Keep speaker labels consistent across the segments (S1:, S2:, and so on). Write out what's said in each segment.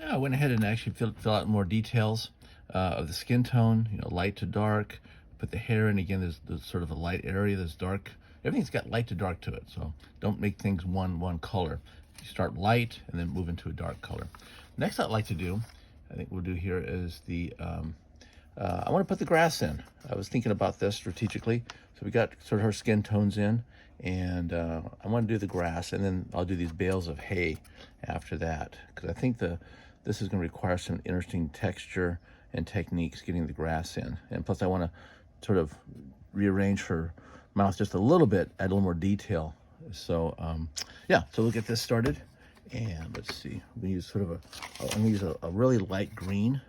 S1: Yeah, I went ahead and actually fill out more details of the skin tone, light to dark. Put the hair in again. There's sort of a light area. There's dark. Everything's got light to dark to it. So don't make things one color. You start light and then move into a dark color. Next, I'd like to do, I think we'll do here is I want to put the grass in. I was thinking about this strategically. So we got sort of her skin tones in, and I want to do the grass, and then I'll do these bales of hay after that, because I think this is going to require some interesting texture and techniques getting the grass in. And plus I want to sort of rearrange her mouth just a little bit, add a little more detail. So yeah, so we'll get this started. And let's see, I'm gonna use I'm gonna use a really light green.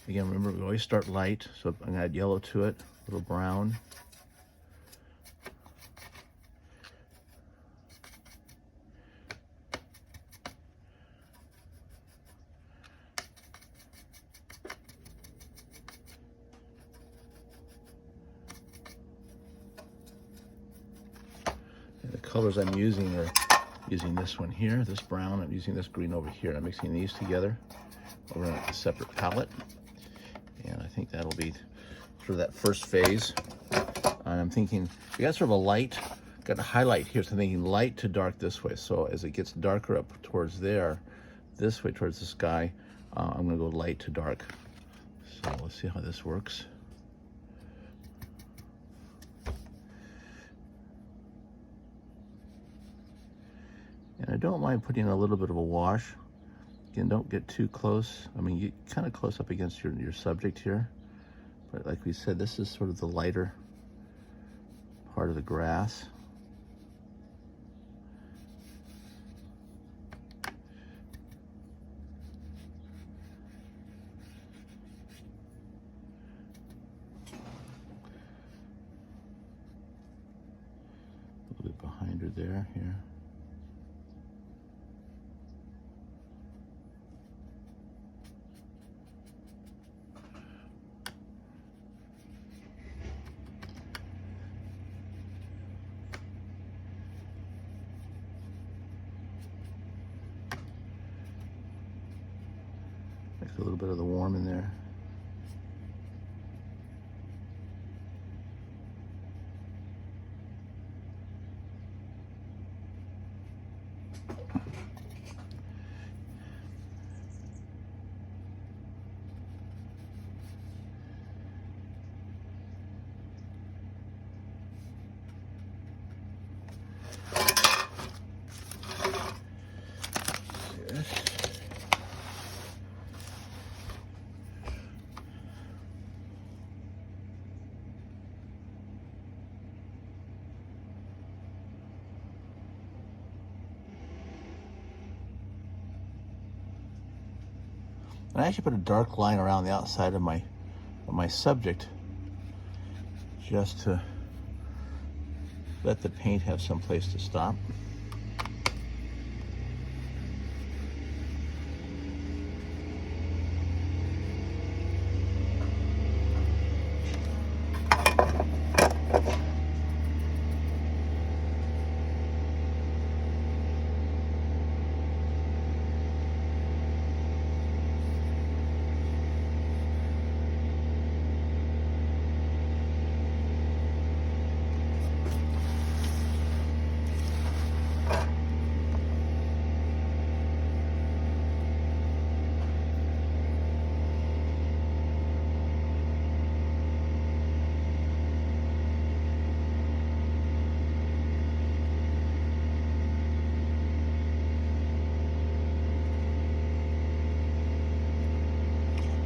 S1: Again, remember, we always start light, so I'm gonna add yellow to it, a little brown. And the colors I'm using are this one here, this brown. I'm using this green over here. I'm mixing these together over on a separate palette. And I think that'll be sort of that first phase. And I'm thinking, we got sort of a light, got a highlight here, so I'm thinking light to dark this way. So as it gets darker up towards there, this way towards the sky, I'm gonna go light to dark. So let's see how this works. And I don't mind putting a little bit of a wash. Again, don't get too close. I mean, you kind of close up against your subject here. But like we said, this is sort of the lighter part of the grass. A little bit behind her there, here. Mix a little bit of the warm in there. I actually put a dark line around the outside of my subject, just to let the paint have some place to stop.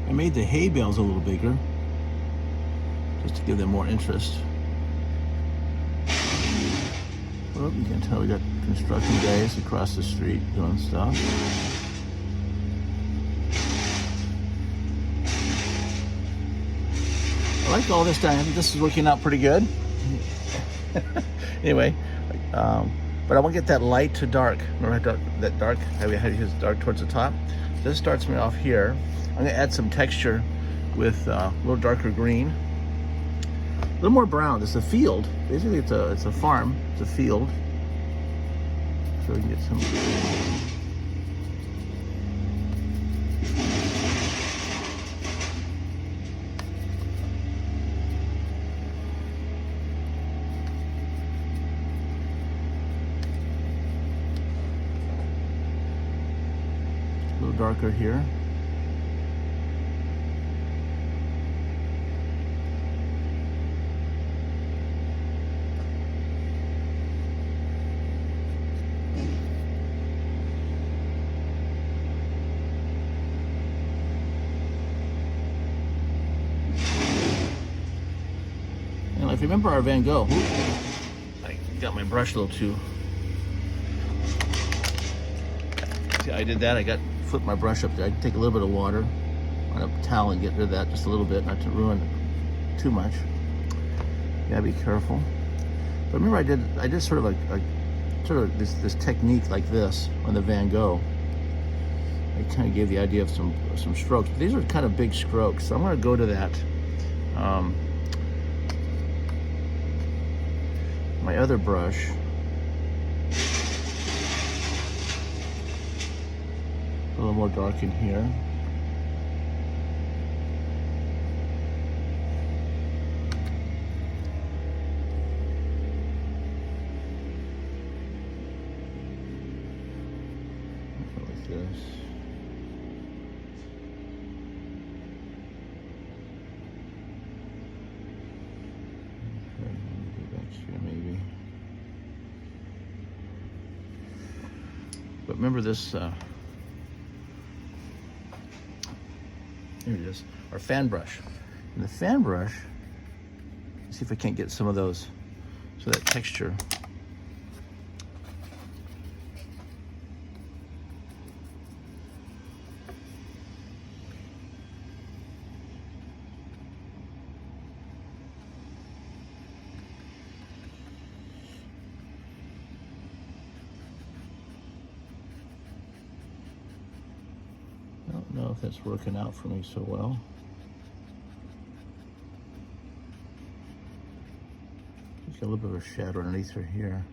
S1: I made the hay bales a little bigger, just to give them more interest. Well, you can tell we got construction guys across the street doing stuff. I like all this done. I think this is working out pretty good. Anyway, but I want to get that light to dark. Remember that dark, how we had to use dark towards the top? This starts me off here. I'm gonna add some texture with a little darker green, a little more brown. It's a field. Basically, it's a farm. It's a field. So we can get some. A little darker here. And if you remember our Van Gogh, I got my brush a little too. See, I did that. I flipped my brush up there. I take a little bit of water on a towel and get rid of that just a little bit, not to ruin it too much. You gotta be careful. But remember, I did sort of this technique like this on the Van Gogh. I kind of gave the idea of some strokes, but these are kind of big strokes. So I'm going to go to that. My other brush. A little more dark in here. Like this. Maybe. But remember this, here it is, our fan brush. And the fan brush, let's see if I can't get some of those, so that texture. I don't know if that's working out for me so well. Just got a little bit of a shadow underneath her here.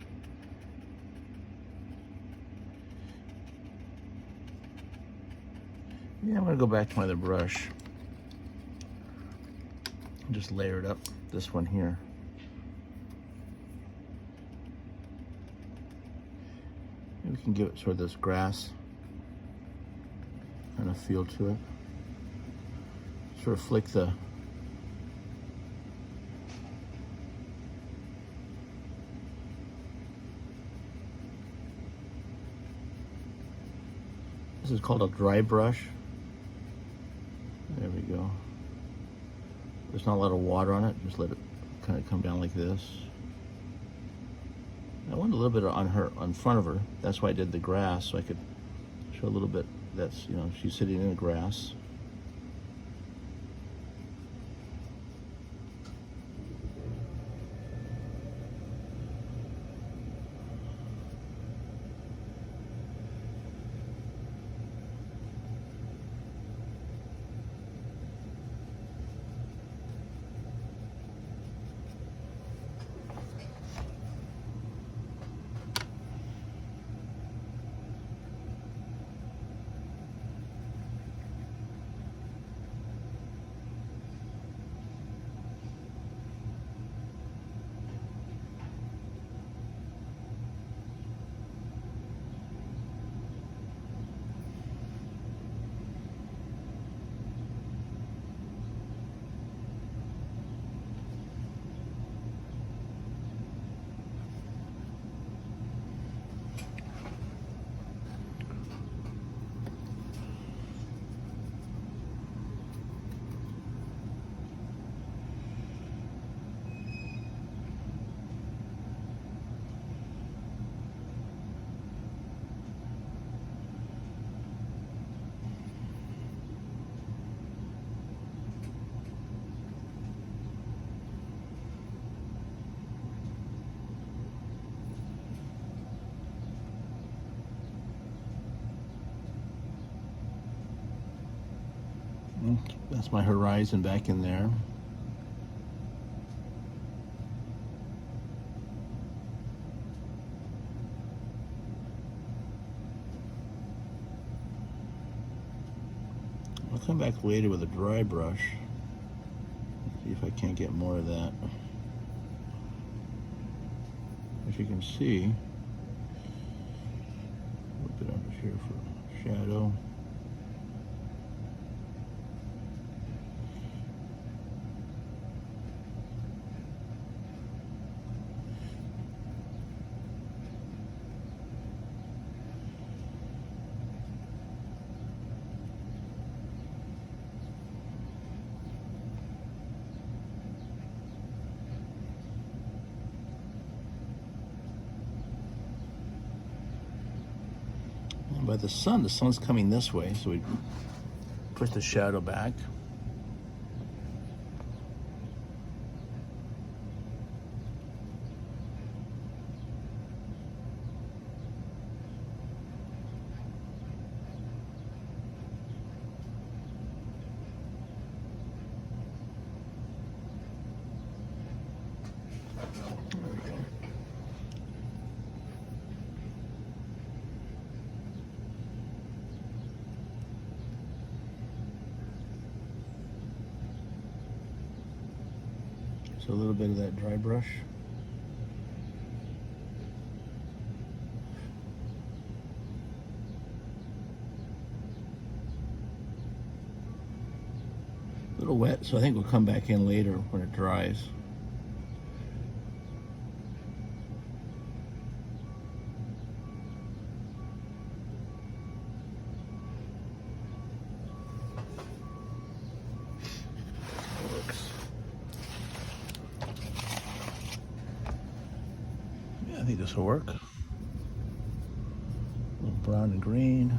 S1: Yeah, I'm gonna go back to my other brush and just layer it up, this one here. Maybe we can give it sort of this grass kind of feel to it. Sort of flick the this is called a dry brush. There we go. There's not a lot of water on it. Just let it kind of come down like this. I wanted a little bit on front of her. That's why I did the grass, so I could show a little bit. That's, you know, she's sitting in the grass. That's my horizon back in there. I'll come back later with a dry brush. See if I can't get more of that. As you can see, a little bit under here for shadow. by the sun. The sun's coming this way, so we push the shadow back. So a little bit of that dry brush. A little wet, so I think we'll come back in later when it dries. I think this will work. A little brown and green.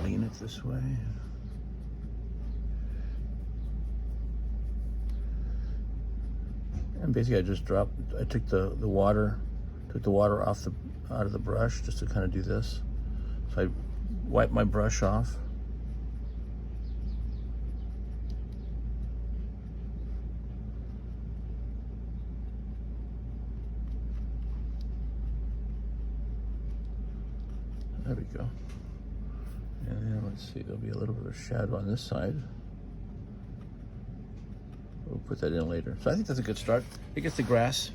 S1: Lean it this way. And basically I took the water off out of the brush just to kind of do this. So I wipe my brush off. There we go. And then let's see, there'll be a little bit of shadow on this side. We'll put that in later. So I think that's a good start. It gets the grass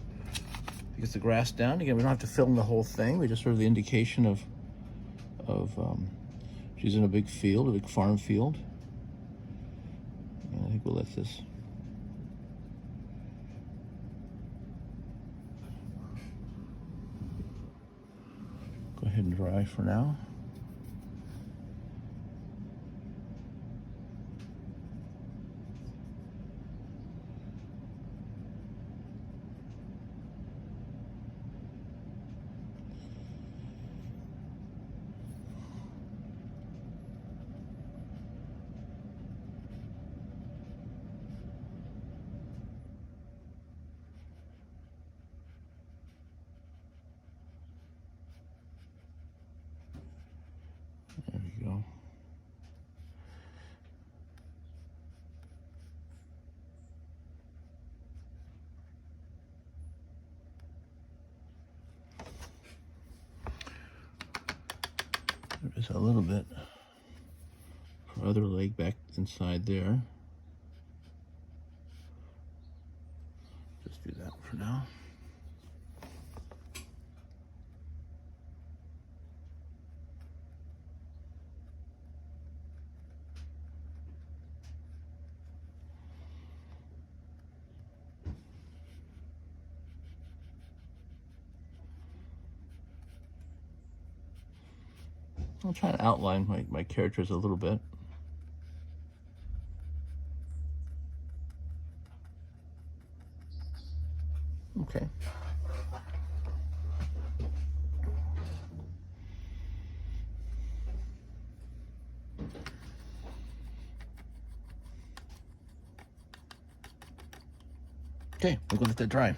S1: down. Again, we don't have to film the whole thing. We just sort of the indication of she's in a big field, a big farm field. And I think we'll let this go ahead and dry for now. There we go. There's a little bit for other leg back inside there. Just do that for now. I'll try to outline my characters a little bit. Okay. Okay, we're going to let that dry.